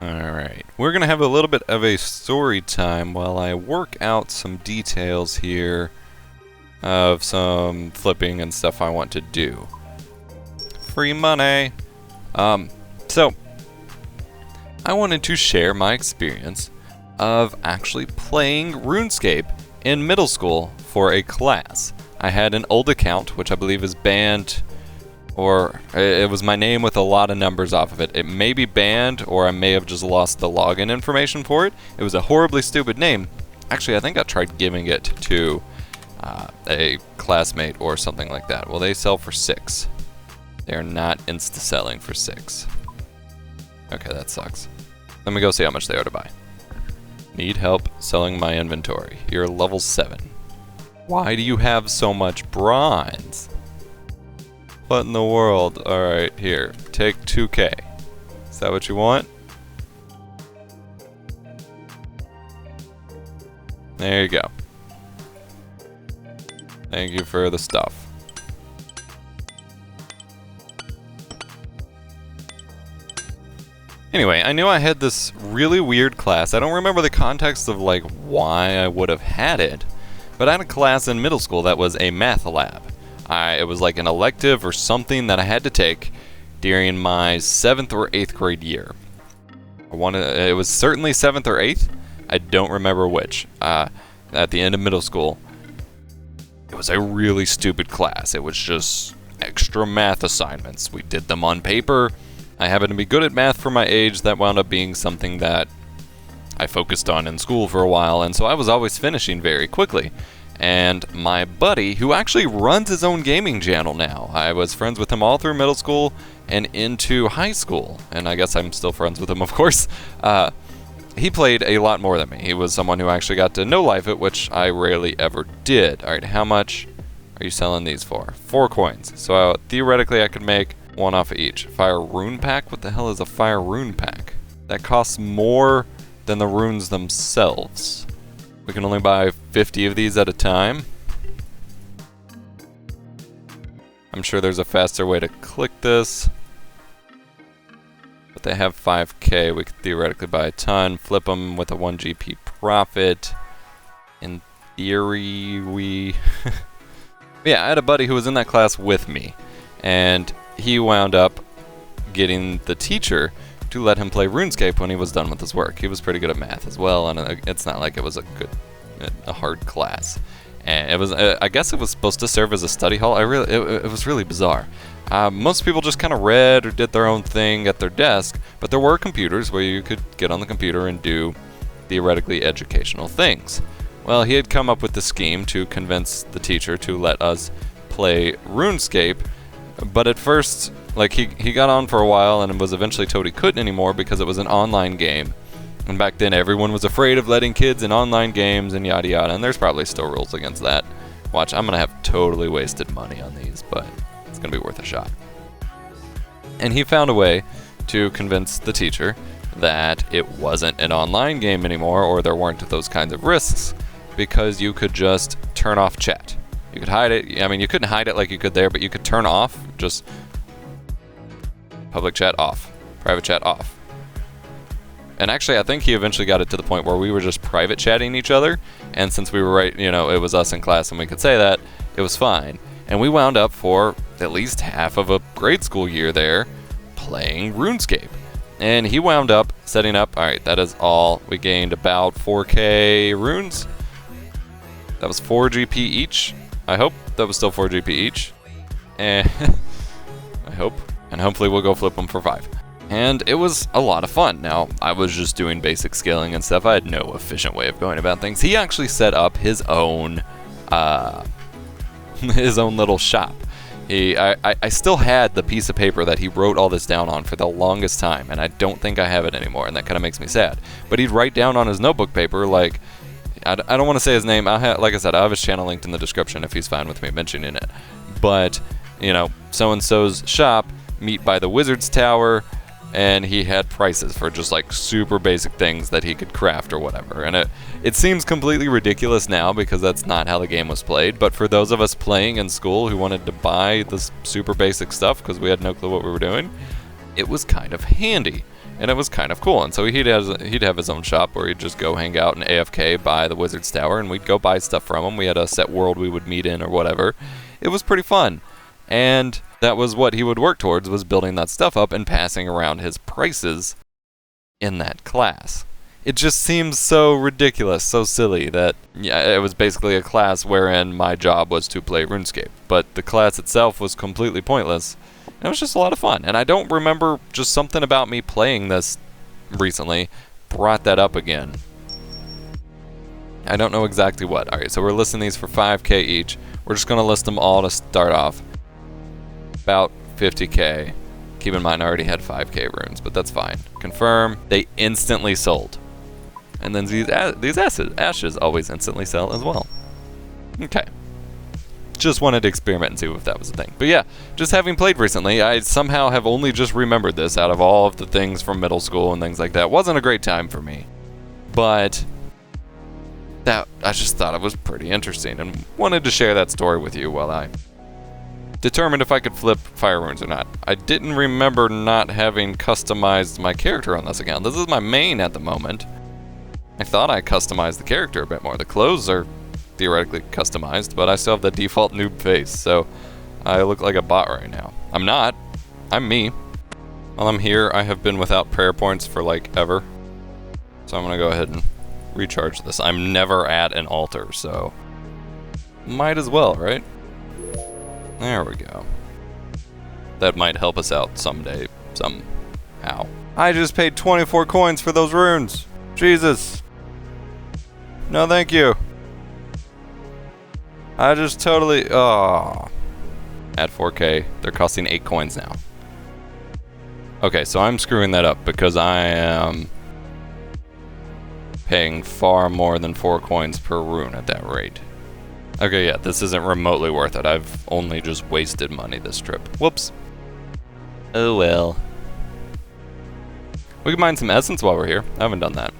Alright, we're going to have a little bit of a story time while I work out some details here of some flipping and stuff I want to do. Free money! So, I wanted to share my experience of actually playing RuneScape in middle school for a class. I had an old account, which I believe is banned, or it was my name with a lot of numbers off of it. It may be banned, or I may have just lost the login information for it. It was a horribly stupid name. Actually, I think I tried giving it to a classmate or something like that. Well, they sell for 6. They're not insta-selling for 6. Okay, that sucks. Let me go see how much they are to buy. Need help selling my inventory. You're level 7. Why do you have so much bronze? What in the world? Alright, here. Take 2K. Is that what you want? There you go. Thank you for the stuff. Anyway, I knew I had this really weird class. I don't remember the context of like why I would have had it, but I had a class in middle school that was a math lab. It was like an elective or something that I had to take during my 7th or 8th grade year. It was certainly 7th or 8th. I don't remember which. At the end of middle school, it was a really stupid class. It was just extra math assignments. We did them on paper. I happened to be good at math for my age. That wound up being something that I focused on in school for a while, and so I was always finishing very quickly. And my buddy, who actually runs his own gaming channel now, I was friends with him all through middle school and into high school, and I guess I'm still friends with him, of course. He played a lot more than me. He was someone who actually got to know life it, which I rarely ever did. Alright, how much are you selling these for? 4 coins. So theoretically I could make 1 off of each. Fire rune pack? What the hell is a fire rune pack? That costs more than the runes themselves. We can only buy 50 of these at a time. I'm sure there's a faster way to click this. But they have 5k. We could theoretically buy a ton. Flip them with a 1 GP profit. In theory, we... Yeah, I had a buddy who was in that class with me. And he wound up getting the teacher to let him play RuneScape when he was done with his work. He was pretty good at math as well, and it's not like it was a hard class. And it was, I guess it was supposed to serve as a study hall. It was really bizarre. Most people just kind of read or did their own thing at their desk, but there were computers where you could get on the computer and do theoretically educational things. Well, he had come up with the scheme to convince the teacher to let us play RuneScape, but at first, like, he got on for a while and was eventually told he couldn't anymore because it was an online game. And back then, everyone was afraid of letting kids in online games and yada yada, and there's probably still rules against that. Watch, I'm going to have totally wasted money on these, but it's going to be worth a shot. And he found a way to convince the teacher that it wasn't an online game anymore, or there weren't those kinds of risks, because you could just turn off chat. You could hide it. I mean, you couldn't hide it like you could there, but you could turn off just public chat off, private chat off. And actually, I think he eventually got it to the point where we were just private chatting each other, and since we were right, you know, it was us in class and we could say that, it was fine. And we wound up for at least half of a grade school year there playing RuneScape. And he wound up setting up, alright, that is all. We gained about 4k runes. That was 4 GP each. I hope that was still 4 GP each. And I hope. And hopefully we'll go flip them for 5. And it was a lot of fun. Now, I was just doing basic scaling and stuff. I had no efficient way of going about things. He actually set up his own little shop. I still had the piece of paper that he wrote all this down on for the longest time, and I don't think I have it anymore, and that kind of makes me sad. But he'd write down on his notebook paper, like, I don't want to say his name. Like I said, I have his channel linked in the description if he's fine with me mentioning it. But, you know, so-and-so's shop, meet by the Wizard's Tower, and he had prices for just like super basic things that he could craft or whatever. And it seems completely ridiculous now because that's not how the game was played, but for those of us playing in school who wanted to buy this super basic stuff because we had no clue what we were doing, it was kind of handy. And it was kind of cool. And so he'd have his own shop where he'd just go hang out in AFK by the Wizard's Tower, and we'd go buy stuff from him. We had a set world we would meet in or whatever. It was pretty fun. And that was what he would work towards, was building that stuff up and passing around his prices in that class. It just seems so ridiculous, so silly that, yeah, it was basically a class wherein my job was to play RuneScape. But the class itself was completely pointless. It was just a lot of fun. And I don't remember, just something about me playing this recently brought that up again. I don't know exactly what. Alright, so we're listing these for 5k each. We're just going to list them all to start off. About 50k. Keep in mind I already had 5k runes, but that's fine. Confirm. They instantly sold. And then these ashes always instantly sell as well. Okay. Just wanted to experiment and see if that was a thing. But yeah, just having played recently, I somehow have only just remembered this out of all of the things from middle school and things like that. Wasn't a great time for me. But that, I just thought it was pretty interesting and wanted to share that story with you while I determined if I could flip fire runes or not. I didn't remember not having customized my character on this account. This is my main at the moment. I thought I customized the character a bit more. The clothes are theoretically customized, but I still have the default noob face, so I look like a bot right now. I'm not. I'm me. While I'm here, I have been without prayer points for like ever. So I'm gonna go ahead and recharge this. I'm never at an altar, so might as well, right? There we go. That might help us out someday, somehow. I just paid 24 coins for those runes. Jesus. No, thank you. I just totally, at 4k, they're costing 8 coins now. Okay, so I'm screwing that up because I am paying far more than 4 coins per rune at that rate. Okay, yeah, this isn't remotely worth it. I've only just wasted money this trip. Whoops. Oh well. We can mine some essence while we're here. I haven't done that.